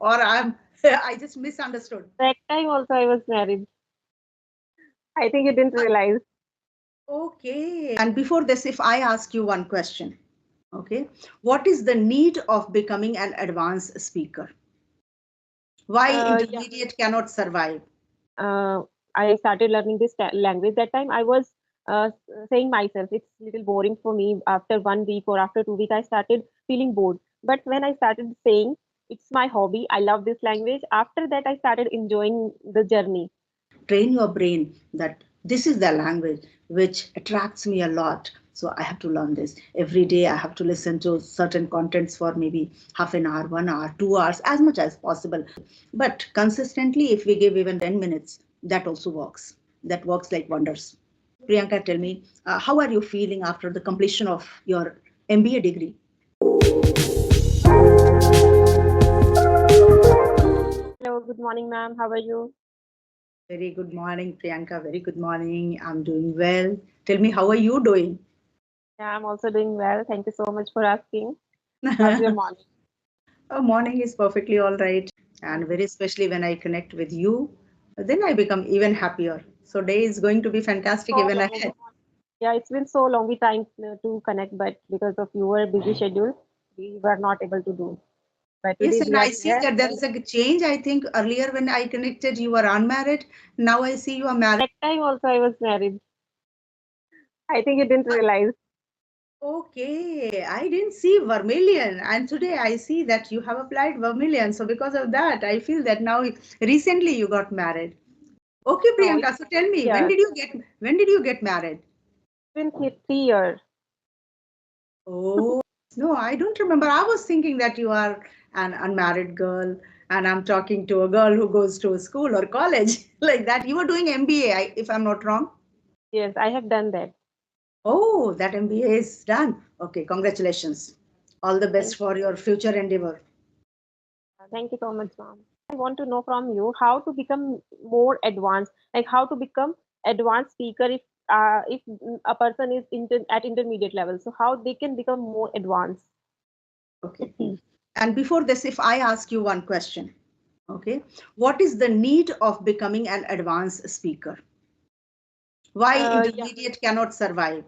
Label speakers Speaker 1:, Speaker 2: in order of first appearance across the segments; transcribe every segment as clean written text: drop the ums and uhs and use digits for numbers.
Speaker 1: or I just misunderstood.
Speaker 2: That time also I was married. I think you didn't realize.
Speaker 1: Okay. And before this, if I ask you one question, okay, what is the need of becoming an advanced speaker? Why
Speaker 2: Yeah.
Speaker 1: intermediate cannot survive?
Speaker 2: I started learning this language. That time I was saying myself, it's little boring for me. After 1 week or after 2 weeks, I started feeling bored. But when I started saying, it's my hobby, I love this language. After that, I started enjoying the journey.
Speaker 1: Train your brain that this is the language which attracts me a lot. So I have to learn this. Every day I have to listen to certain contents for maybe half an hour, 1 hour, 2 hours, as much as possible. But consistently, if we give even 10 minutes, that also works. That works like wonders. Priyanka, tell me, how are you feeling after the completion of your MBA degree?
Speaker 2: Hello, good morning, ma'am. How are you?
Speaker 1: Very good morning, Priyanka. Very good morning. I'm doing well. Tell me, how are you doing?
Speaker 2: Yeah, I'm also doing well. Thank you so much for asking. How's your morning?
Speaker 1: Morning is perfectly all right, and very especially when I connect with you, then I become even happier. So day is going to be fantastic
Speaker 2: So
Speaker 1: even
Speaker 2: long.
Speaker 1: ahead.
Speaker 2: Yeah, it's been so long we trying to connect, but because of your busy schedule, we were not able to do. But
Speaker 1: Yes,
Speaker 2: today
Speaker 1: and
Speaker 2: we are
Speaker 1: I see
Speaker 2: here.
Speaker 1: that there is a change. I think earlier when I connected, you were unmarried. Now I see you are married.
Speaker 2: That time also I was married. I think you didn't realize.
Speaker 1: Okay, I didn't see Vermilion, and today I see that you have applied Vermilion. So because of that, I feel that now recently you got married. Okay,
Speaker 2: No,
Speaker 1: Priyanka. So tell me,
Speaker 2: yeah,
Speaker 1: when did you get married?
Speaker 2: it's been 3 years.
Speaker 1: Oh, no, I don't remember. I was thinking that you are an unmarried girl and I'm talking to a girl who goes to a school or college like that. You were doing MBA, if I'm not wrong.
Speaker 2: Yes, I have done that.
Speaker 1: Oh, that MBA is done. Okay, congratulations. All the best
Speaker 2: Thank,
Speaker 1: for your future endeavor.
Speaker 2: thank you so much, ma'am. I want to know from you how to become more advanced, like how to become advanced speaker if a person is at intermediate level. So how they can become more advanced.
Speaker 1: Okay. And before this, if I ask you one question, okay, what is the need of becoming an advanced speaker? Why
Speaker 2: Yeah.
Speaker 1: intermediate cannot survive?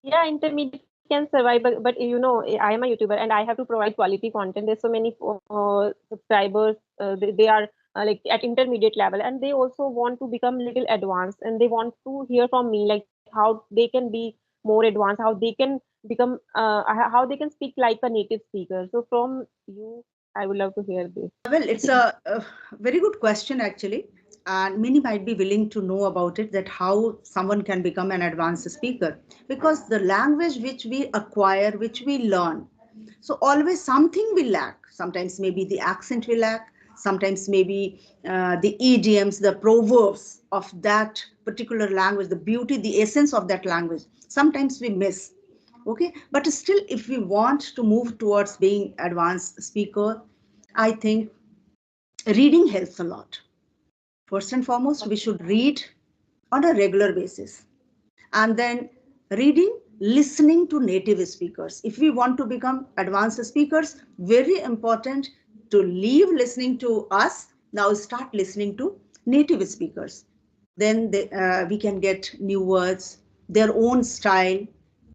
Speaker 2: Yeah, intermediate can survive, but I am a YouTuber and I have to provide quality content. There's so many subscribers. They are like at intermediate level, and they also want to become little advanced, and they want to hear from me like how they can be more advanced, how they can become, how they can speak like a native speaker. So from you, I would love to hear this.
Speaker 1: Well, it's a very good question actually, and many might be willing to know about it that how someone can become an advanced speaker because the language which we acquire, which we learn, so always something will lack. Sometimes maybe the accent will lack, sometimes maybe the idioms, the proverbs of that particular language, the beauty, the essence of that language. Sometimes we miss. Okay, but still, if we want to move towards being advanced speaker, I think reading helps a lot. First and foremost, we should read on a regular basis. And then reading, listening to native speakers. If we want to become advanced speakers, very important to leave listening to us. Now start listening to native speakers. Then we can get new words, their own style,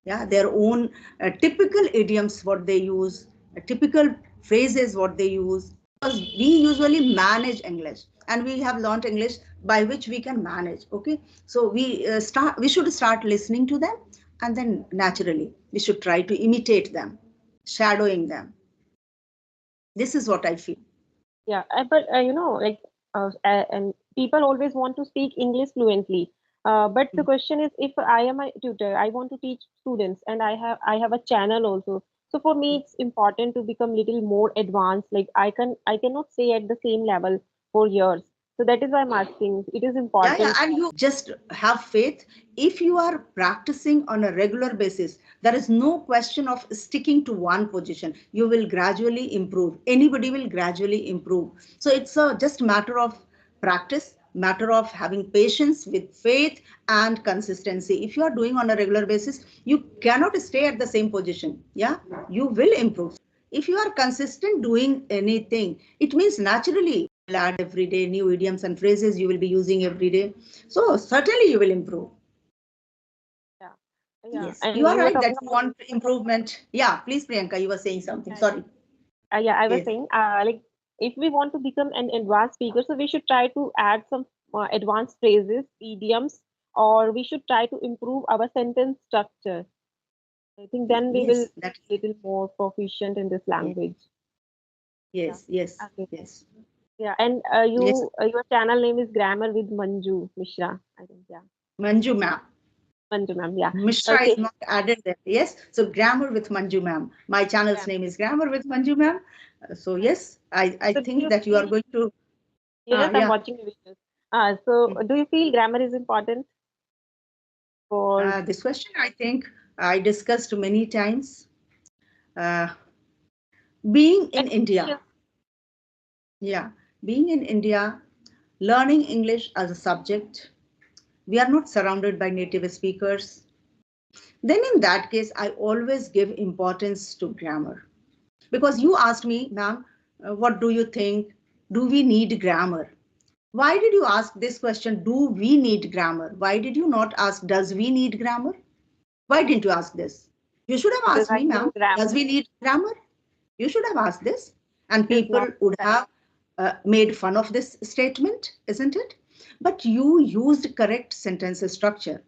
Speaker 1: yeah, their own typical idioms, what they use, typical phrases, what they use. Because we usually manage English and we have learned English by which we can manage. Okay, so we should start listening to them, and then naturally we should try to imitate them, shadowing them. This is what I feel.
Speaker 2: Yeah, but like, and people always want to speak English fluently. But the question is, if I am a tutor, I want to teach students, and I have a channel also. So for me, it's important to become little more advanced. Like I cannot stay at the same level for years. So that is why I'm asking. It is
Speaker 1: Yeah, yeah,
Speaker 2: important.
Speaker 1: and you just have faith. If you are practicing on a regular basis, there is no question of sticking to one position. You will gradually improve. Anybody will gradually improve. So it's a just matter of practice, matter of having patience with faith and consistency. If you are doing on a regular basis, you cannot stay at the same position. Yeah, you will improve. If you are consistent doing anything, it means naturally you will add every day new idioms and phrases you will be using every day. So certainly you will improve.
Speaker 2: Yeah. Yeah.
Speaker 1: Yes,
Speaker 2: And
Speaker 1: you are
Speaker 2: you were
Speaker 1: right that
Speaker 2: talking
Speaker 1: you
Speaker 2: about,
Speaker 1: want improvement. Yeah, please, Priyanka, you were saying something. Sorry.
Speaker 2: yeah, I was
Speaker 1: Yes.
Speaker 2: saying, like, if we want to become an advanced speaker, so we should try to add some advanced phrases, idioms, or we should try to improve our sentence structure. I think then we will
Speaker 1: Yes, that
Speaker 2: be little more proficient in this
Speaker 1: yes,
Speaker 2: language. Yeah.
Speaker 1: yes, yes,
Speaker 2: Okay.
Speaker 1: yes.
Speaker 2: Yeah. And
Speaker 1: Yes,
Speaker 2: your channel name is Grammar with Manju Mishra, I think. Yeah.
Speaker 1: Manju ma'am.
Speaker 2: Manju ma'am. Yeah.
Speaker 1: Mishra is
Speaker 2: Okay.
Speaker 1: not added there. Yes. So Grammar with Manju ma'am. My channel's
Speaker 2: Grammar.
Speaker 1: name is Grammar with Manju ma'am. So yes, I
Speaker 2: So do
Speaker 1: think
Speaker 2: you
Speaker 1: that you are
Speaker 2: feel,
Speaker 1: going to,
Speaker 2: yes, I'm
Speaker 1: yeah.
Speaker 2: watching the videos. So do you feel grammar is important for
Speaker 1: This question I think I discussed many times. Uh, being in India,
Speaker 2: education?
Speaker 1: yeah, being in India, learning English as a subject, we are not surrounded by native speakers. Then in that case, I always give importance to grammar. Because you asked me, ma'am, what do you think? Do we need grammar? Why did you ask this question? Do we need grammar? Why did you not ask, does we need grammar? Why didn't you ask this? You should have
Speaker 2: Because
Speaker 1: asked
Speaker 2: I
Speaker 1: me,
Speaker 2: think
Speaker 1: ma'am, does
Speaker 2: grammar
Speaker 1: we need grammar? You should have asked this. And
Speaker 2: is
Speaker 1: people
Speaker 2: not
Speaker 1: would
Speaker 2: correct.
Speaker 1: have made fun of this statement, isn't it? But you used correct sentence structure.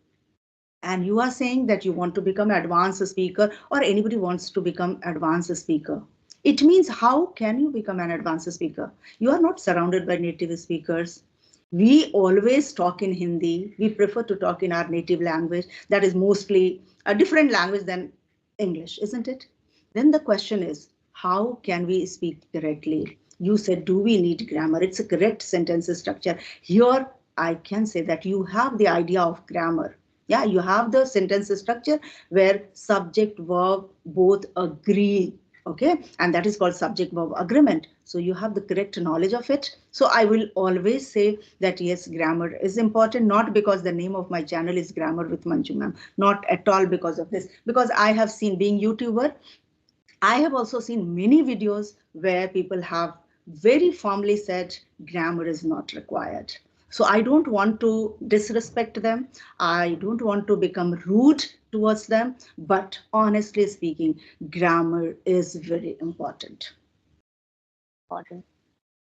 Speaker 1: And you are saying that you want to become advanced speaker or anybody wants to become advanced speaker. It means how can you become an advanced speaker? You are not surrounded by native speakers. We always talk in Hindi. We prefer to talk in our native language. That is mostly a different language than English, isn't it? Then the question is, how can we speak correctly? You said, do we need grammar? It's a correct sentence structure. Here, I can say that you have the idea of grammar. Yeah, you have the sentence structure where subject verb both agree. Okay, and that is called subject verb agreement. So you have the correct knowledge of it. So I will always say that yes, grammar is important, not because the name of my channel is Grammar with Manju ma'am, not at all because of this. Because I have seen, being YouTuber, I have also seen many videos where people have very firmly said grammar is not required. So I don't want to disrespect them. I don't want to become rude towards them. But honestly speaking, grammar is very important.
Speaker 2: Important.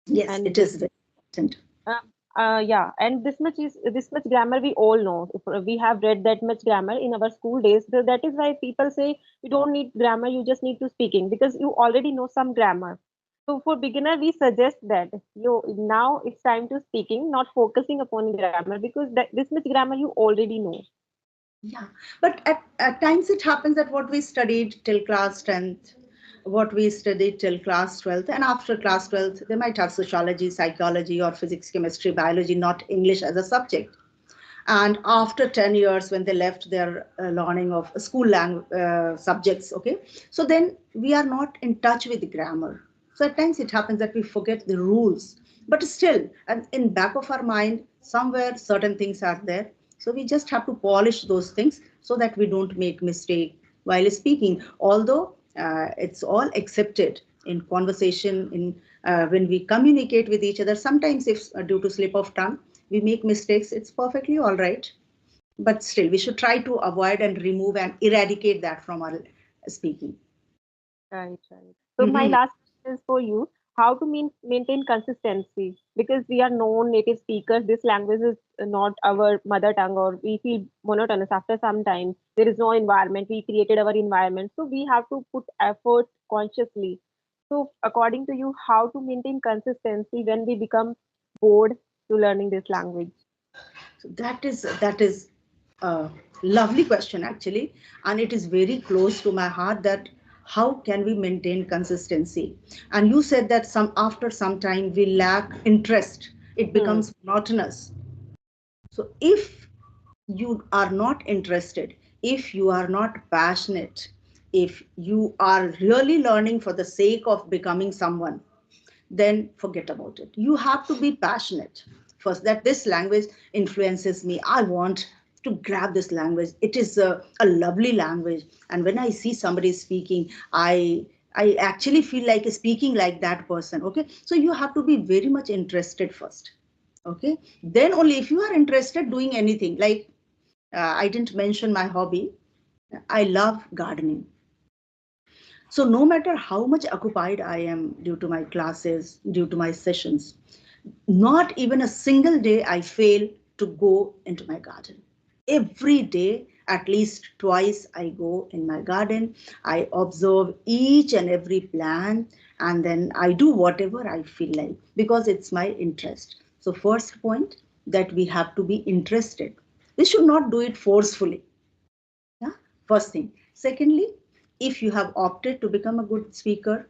Speaker 1: Yes, it
Speaker 2: And
Speaker 1: is very important.
Speaker 2: yeah, and this much grammar we all know. If we have read that much grammar in our school days, that is why people say you don't need grammar, you just need to speaking because you already know some grammar. So for beginner, we suggest that you now it's time to speaking, not focusing upon grammar because this much grammar you already know.
Speaker 1: Yeah, but at times it happens that what we studied till class 10th, what we studied till class 12th, and after class 12th, they might have sociology, psychology, or physics, chemistry, biology, not English as a subject. And after 10 years, when they left their learning of school subjects, okay, so then we are not in touch with grammar. So at times it happens that we forget the rules, but still, and in back of our mind, somewhere certain things are there. So we just have to polish those things so that we don't make mistake while speaking. Although it's all accepted in conversation, in when we communicate with each other. Sometimes, if due to slip of tongue, we make mistakes, it's perfectly all right. But still, we should try to avoid and remove and eradicate that from our speaking.
Speaker 2: Right, right. So my
Speaker 1: Mhm.
Speaker 2: last question is for you. How to maintain consistency? Because we are non-native speakers, this language is not our mother tongue, or we feel monotonous after some time. There is no environment. We created our environment, so we have to put effort consciously. So, according to you, how to maintain consistency when we become bored to learning this language?
Speaker 1: So that is a lovely question actually, and it is very close to my heart. That how can we maintain consistency? And you said that some after some time we lack interest. It
Speaker 2: Hmm.
Speaker 1: becomes monotonous. So if you are not interested, if you are not passionate, if you are really learning for the sake of becoming someone, then forget about it. You have to be passionate first, that this language influences me. I want to grab this language. It is a lovely language. And when I see somebody speaking, I I actually feel like speaking like that person. Okay, so you have to be very much interested first. Okay, then only if you are interested doing anything, like I didn't mention my hobby. I love gardening. So no matter how much occupied I am due to my classes, due to my sessions, not even a single day I fail to go into my garden. Every day, at least twice, I go in my garden. I observe each and every plant, and then I do whatever I feel like because it's my interest. So, first point, that we have to be interested. We should not do it forcefully. Yeah, first thing. Secondly, if you have opted to become a good speaker,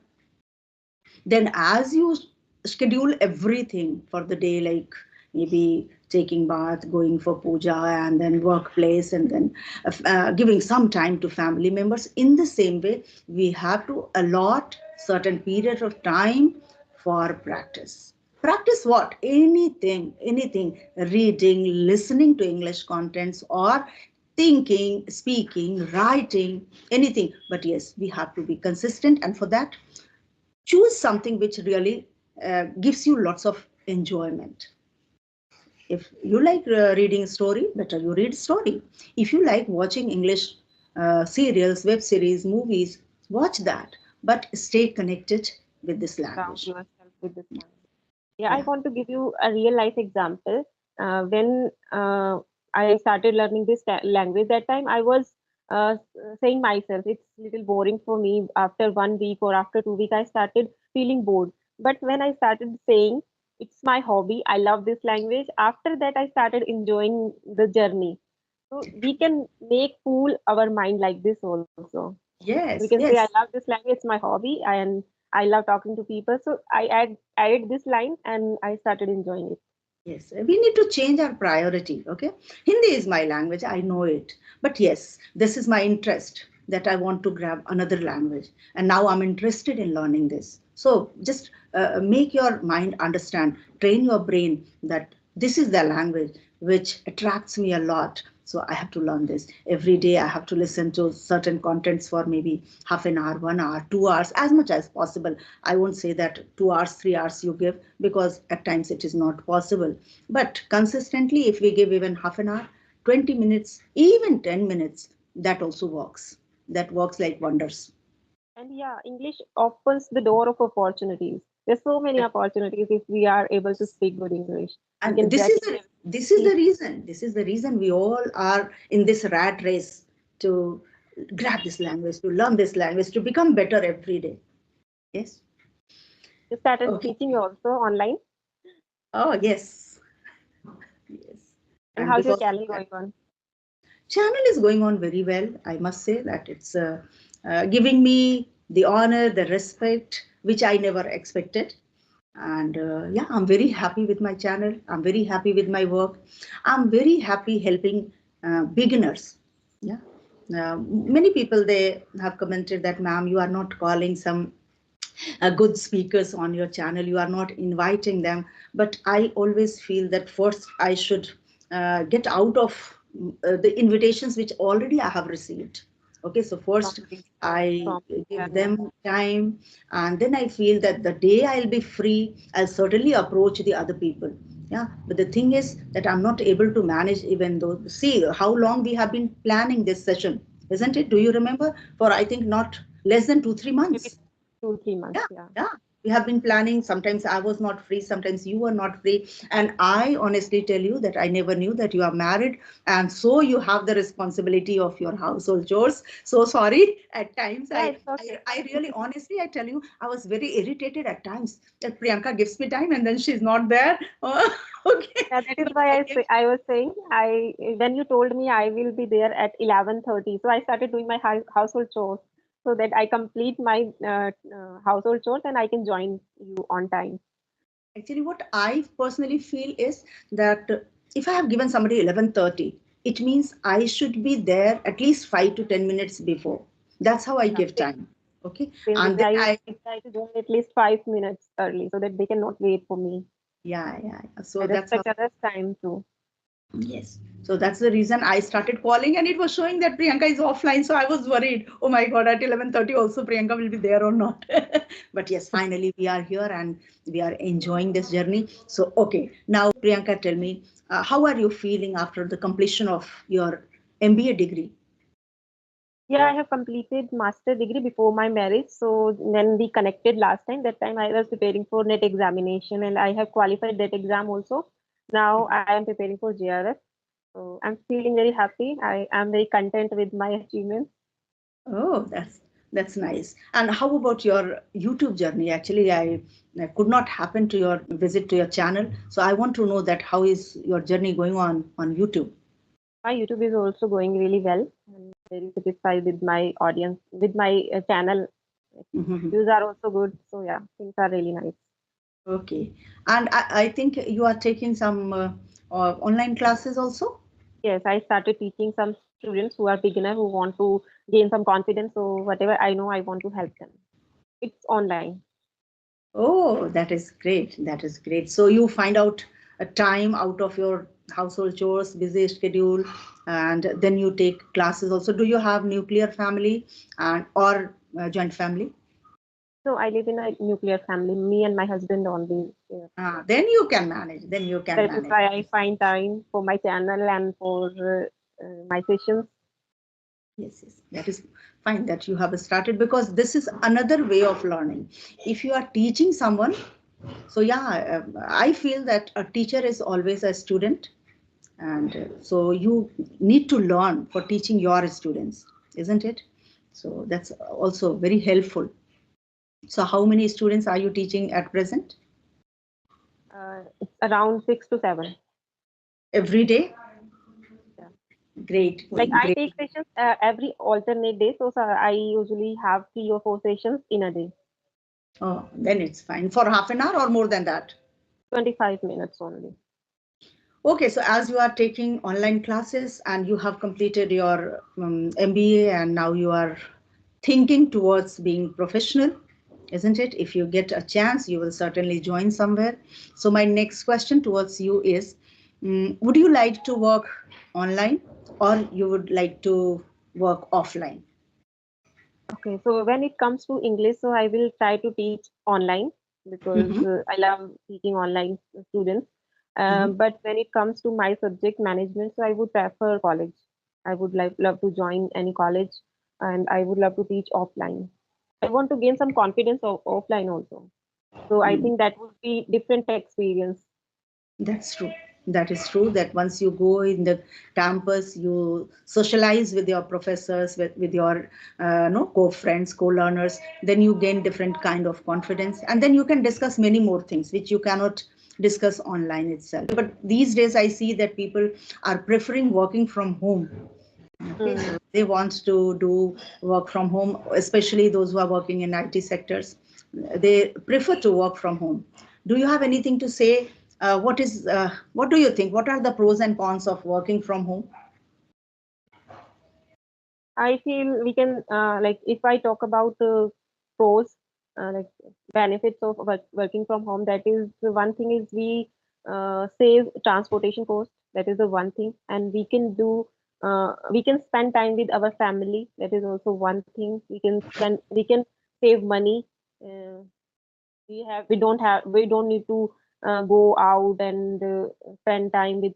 Speaker 1: then as you schedule everything for the day, like maybe taking bath, going for puja, and then workplace, and then giving some time to family members, in the same way we have to allot certain period of time for practice what, anything, reading, listening to English contents, or thinking, speaking, writing, anything. But yes, we have to be consistent, and for that, choose something which really gives you lots of enjoyment. If you like reading story, better you read story. If you like watching English serials, web series, movies, watch that, but stay connected with this
Speaker 2: Surround
Speaker 1: language.
Speaker 2: yourself with this language. Yeah, I
Speaker 1: Yeah.
Speaker 2: want to give you a real life example. When I started learning this language, that time I was saying myself, it's little boring for me. After 1 week or after 2 weeks, I started feeling bored. But when I started saying, it's my hobby, I love this language, after that, I started enjoying the journey. So we can make fool our mind like this also. We can
Speaker 1: Yes,
Speaker 2: say, I
Speaker 1: yes.
Speaker 2: love this language, it's my hobby, and I love talking to people. So added this line and I started enjoying it.
Speaker 1: Yes, we need to change our priority. Okay, Hindi is my language, I know it. But yes, this is my interest that I want to grab another language. And now I'm interested in learning this. So just make your mind understand, train your brain that this is the language which attracts me a lot. So I have to learn this. Every day I have to listen to certain contents for maybe half an hour, 1 hour, 2 hours, as much as possible. I won't say that 2 hours, 3 hours you give, because at times it is not possible. But consistently, if we give even half an hour, 20 minutes, even 10 minutes, that also works. That works like wonders.
Speaker 2: And yeah, English opens the door of opportunities. There's so many opportunities if we are able to speak good English. We
Speaker 1: And
Speaker 2: can
Speaker 1: this
Speaker 2: get
Speaker 1: is the this is the
Speaker 2: interviews.
Speaker 1: reason. This is the reason we all are in this rat race to grab this language, to learn this language, to become better every day. Yes.
Speaker 2: You started
Speaker 1: Okay.
Speaker 2: teaching also online.
Speaker 1: Oh yes. Yes.
Speaker 2: And
Speaker 1: And
Speaker 2: how's your
Speaker 1: because of
Speaker 2: channel
Speaker 1: that,
Speaker 2: going on?
Speaker 1: channel is going on very well. I must say that it's giving me the honor, the respect, which I never expected. And yeah, I'm very happy with my channel. I'm very happy with my work. I'm very happy helping beginners. Yeah. Many people, they have commented that, ma'am, you are not calling some good speakers on your channel, you are not inviting them. But I always feel that first I should get out of the invitations which already I have received. Okay, so
Speaker 2: From
Speaker 1: first
Speaker 2: this
Speaker 1: I
Speaker 2: from this
Speaker 1: give
Speaker 2: channel.
Speaker 1: them time, and then I feel that the day I'll be free, I'll certainly approach the other people. Yeah, but the thing is that I'm not able to manage, even though, see how long we have been planning this session, isn't it? Do you remember? For I think not less than 2 3
Speaker 2: Maybe
Speaker 1: months.
Speaker 2: 2 3 months.
Speaker 1: Yeah,
Speaker 2: Yeah.
Speaker 1: yeah. We have been planning. Sometimes I was not free, sometimes you were not free. And I honestly tell you that I never knew that you are married. And so you have the responsibility of your household chores. So sorry. At times,
Speaker 2: Yeah, it's okay.
Speaker 1: I really, honestly, I tell you, I was very irritated at times that Priyanka gives me time and then she's not there. Okay.
Speaker 2: Yeah, that is
Speaker 1: But
Speaker 2: why
Speaker 1: I give,
Speaker 2: I was saying I when you told me I will be there at 11:30, so I started doing my household chores so that I complete my household chores and I can join you on time.
Speaker 1: actually, what I personally feel is that if I have given somebody 11:30, it means I should be there at least 5 to 10 minutes before. That's how I
Speaker 2: Yeah,
Speaker 1: give time. Okay,
Speaker 2: same with
Speaker 1: and
Speaker 2: me.
Speaker 1: then
Speaker 2: I
Speaker 1: I,
Speaker 2: try to join at least 5 minutes early so that they cannot wait for me.
Speaker 1: yeah, yeah, yeah.
Speaker 2: I
Speaker 1: So that's how.
Speaker 2: respect others' time too.
Speaker 1: Yes. So that's the reason I started calling, and it was showing that Priyanka is offline. So I was worried. Oh my God, at 11:30 also Priyanka will be there or not. But yes, finally we are here and we are enjoying this journey. So okay, now Priyanka, tell me, how are you feeling after the completion of your MBA degree?
Speaker 2: Yeah, I have completed master degree before my marriage. So when we connected last time, that time I was preparing for net examination and I have qualified that exam also. Now I am preparing for JRF. So I'm feeling very happy. I am very content with my achievements.
Speaker 1: Oh, that's nice. And how about your YouTube journey? Actually, I could not happen to your visit to your channel, so I want to know that how is your journey going on YouTube?
Speaker 2: My YouTube is also going really well. I'm very satisfied with my audience, with my channel.
Speaker 1: Mhm.
Speaker 2: Views are also good. So yeah, things are really nice.
Speaker 1: Okay. And I think you are taking some online classes also?
Speaker 2: Yes, I started teaching some students who are beginner who want to gain some confidence. So whatever I know, I want to help them. It's online.
Speaker 1: Oh, that is great. That is great. So you find out a time out of your household chores, busy schedule, and then you take classes also. Do you have nuclear family and or joint family?
Speaker 2: So I live in a nuclear family, me and my husband only. Yeah.
Speaker 1: Then you can manage. Then you can
Speaker 2: That is
Speaker 1: manage.
Speaker 2: why I find time for my channel and for my sessions.
Speaker 1: Yes, yes, that is fine that you have started because this is another way of learning. If you are teaching someone, so yeah, I feel that a teacher is always a student, and so you need to learn for teaching your students, isn't it? So that's also very helpful. So how many students are you teaching at present?
Speaker 2: It's around 6 to 7.
Speaker 1: Every day?
Speaker 2: Yeah.
Speaker 1: Great,
Speaker 2: Like I
Speaker 1: great.
Speaker 2: take sessions every alternate day, so I usually have 3 or 4 sessions in a day,
Speaker 1: Oh, then it's fine. For half an hour or more than that?
Speaker 2: 25 minutes only.
Speaker 1: Okay, so as you are taking online classes and you have completed your MBA and now you are thinking towards being professional, isn't it? If you get a chance, you will certainly join somewhere. So my next question towards you is, would you like to work online or you would like to work offline?
Speaker 2: Okay, so when it comes to English, so I will try to teach online because
Speaker 1: Mhm,
Speaker 2: I love teaching online students.
Speaker 1: mhm.
Speaker 2: But when it comes to my subject management, so I would prefer college. I would love to join any college and I would love to teach offline. I want to gain some confidence offline also. So I
Speaker 1: Mm.
Speaker 2: think that would be different experience.
Speaker 1: That's true. That is true that once you go in the campus, you socialize with your professors, with your no co-friends, co-learners, then you gain different kind of confidence. And then you can discuss many more things which you cannot discuss online itself. But these days I see that people are preferring working from home. Okay,
Speaker 2: Hmm.
Speaker 1: so they want to do work from home, especially those who are working in IT sectors. They prefer to work from home. Do you have anything to say? What do you think? What are the pros and cons of working from home?
Speaker 2: I feel we can like if I talk about pros, like benefits of working from home. That is the one thing is we save transportation cost. That is the one thing, and we can spend time with our family. That is also one thing. We can save money. Uh, we don't need to go out and spend time with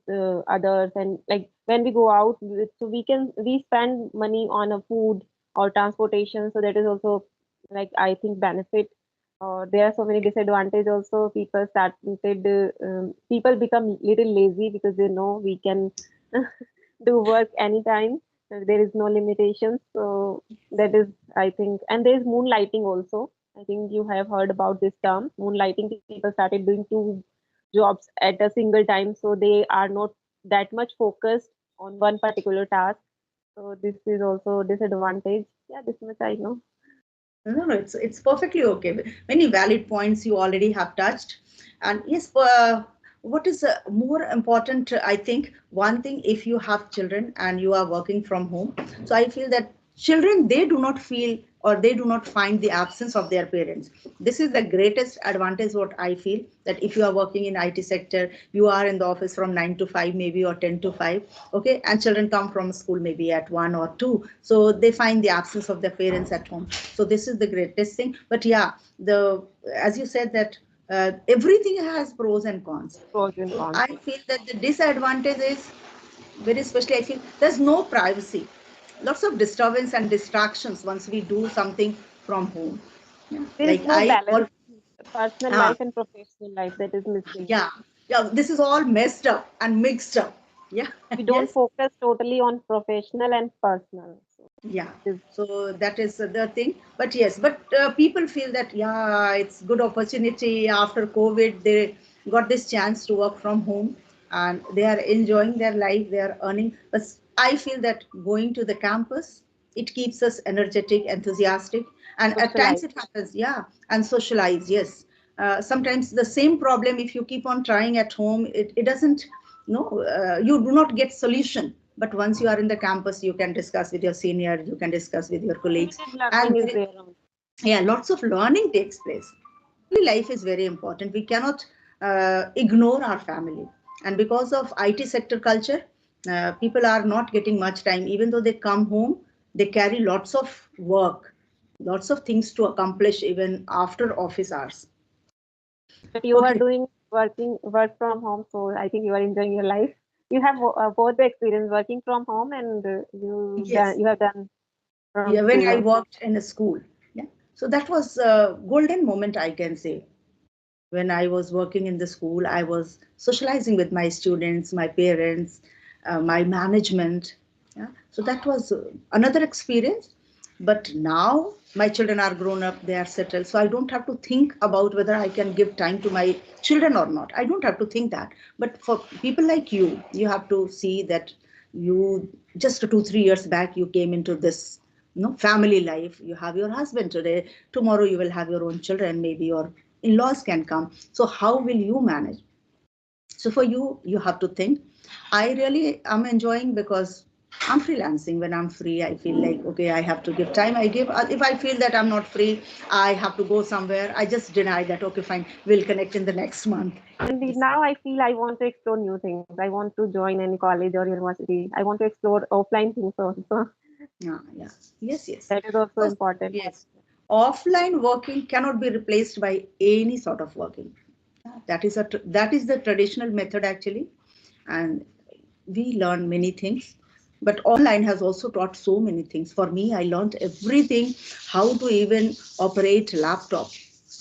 Speaker 2: others, and like when we go out so we spend money on a food or transportation, so that is also like I think benefit. There are so many disadvantages also. People become little lazy because they know we can do work anytime. There is no limitations, so that is I think. And there is moonlighting also. I think you have heard about this term, moonlighting. People started doing two jobs at a single time, so they are not that much focused on one particular task. So this is also disadvantage. Yeah, this much I know.
Speaker 1: No, no, it's perfectly okay. Many valid points you already have touched, and yes, what is more important? I think one thing, if you have children and you are working from home, so I feel that children they do not feel or they do not find the absence of their parents. This is the greatest advantage what I feel, that if you are working in IT sector, you are in the office from 9 to 5 maybe, or 10 to 5, okay, and children come from school maybe at 1 or 2, so they find the absence of their parents at home. So this is the greatest thing. But yeah, the as you said that everything has pros and cons.
Speaker 2: Pros and
Speaker 1: So
Speaker 2: cons.
Speaker 1: I feel that the disadvantage is, very especially I feel, there's no privacy, lots of disturbance and distractions once we do something from home. Yeah.
Speaker 2: There is
Speaker 1: Like
Speaker 2: no
Speaker 1: I
Speaker 2: balance,
Speaker 1: work,
Speaker 2: personal
Speaker 1: ah,
Speaker 2: life and professional life, that is missing.
Speaker 1: yeah, yeah, this is all messed up and mixed up. Yeah.
Speaker 2: We don't
Speaker 1: Yes.
Speaker 2: focus totally on professional and personal. So
Speaker 1: Yeah,
Speaker 2: it is
Speaker 1: so that is the thing. But yes, but people feel that, yeah, it's good opportunity after COVID. They got this chance to work from home and they are enjoying their life. They are earning. But I feel that going to the campus, it keeps us energetic, enthusiastic, and at times
Speaker 2: socialize.
Speaker 1: it happens, yeah, and socialize. Yes, sometimes the same problem, if you keep on trying at home, it doesn't. No, you do not get solution. But once you are in the campus, you can discuss with your senior, you can discuss with your colleagues,
Speaker 2: Limited learning
Speaker 1: and
Speaker 2: is there.
Speaker 1: yeah, lots of learning takes place. Life is very important. We cannot ignore our family. And because of IT sector culture, people are not getting much time. Even though they come home, they carry lots of work, lots of things to accomplish even after office hours.
Speaker 2: But you are
Speaker 1: Okay.
Speaker 2: doing work from home, so I think you are enjoying your life. You have both the experience working from home and
Speaker 1: Yes.
Speaker 2: you have done from
Speaker 1: Yeah, when
Speaker 2: school
Speaker 1: I
Speaker 2: also.
Speaker 1: worked in a school. Yeah. So that was a golden moment, I can say. When I was working in the school, I was socializing with my students, my parents, my management. Yeah. So that was another experience. But now my children are grown up, they are settled. So I don't have to think about whether I can give time to my children or not. I don't have to think that. But for people like you have to see that you just 2 3 years back you came into this, family life. You have your husband today, tomorrow you will have your own children, maybe your in-laws can come. So how will you manage? So for you, you have to think. I really am enjoying because I'm freelancing. When I'm free, I feel like, okay, I have to give time. I give. If I feel that I'm not free, I have to go somewhere, I just deny that. Okay, fine, we'll connect in the next month.
Speaker 2: And
Speaker 1: Yes.
Speaker 2: now I feel I want to explore new things. I want to join any college or university. I want to explore offline things also.
Speaker 1: Yeah, yeah. Yes, yes.
Speaker 2: That is also
Speaker 1: Because,
Speaker 2: important.
Speaker 1: yes, offline working cannot be replaced by any sort of working. That is the traditional method actually, and we learn many things. But online has also taught so many things. For me, I learned everything, how to even operate laptop.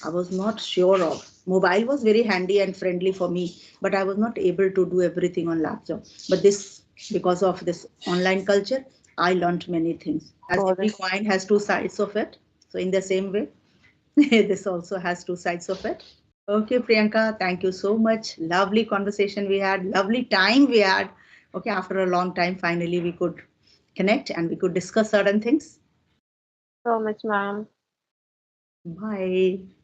Speaker 1: I was not sure of. Mobile was very handy and friendly for me, but I was not able to do everything on laptop. But this, because of this online culture, I learned many things. As
Speaker 2: Pros
Speaker 1: every
Speaker 2: and
Speaker 1: coin has two sides of it, so in the same way, this also has two sides of it. Okay, Priyanka, thank you so much. Lovely conversation we had, lovely time we had. Okay, after a long time, finally we could connect and we could discuss certain things.
Speaker 2: so much, ma'am.
Speaker 1: Bye.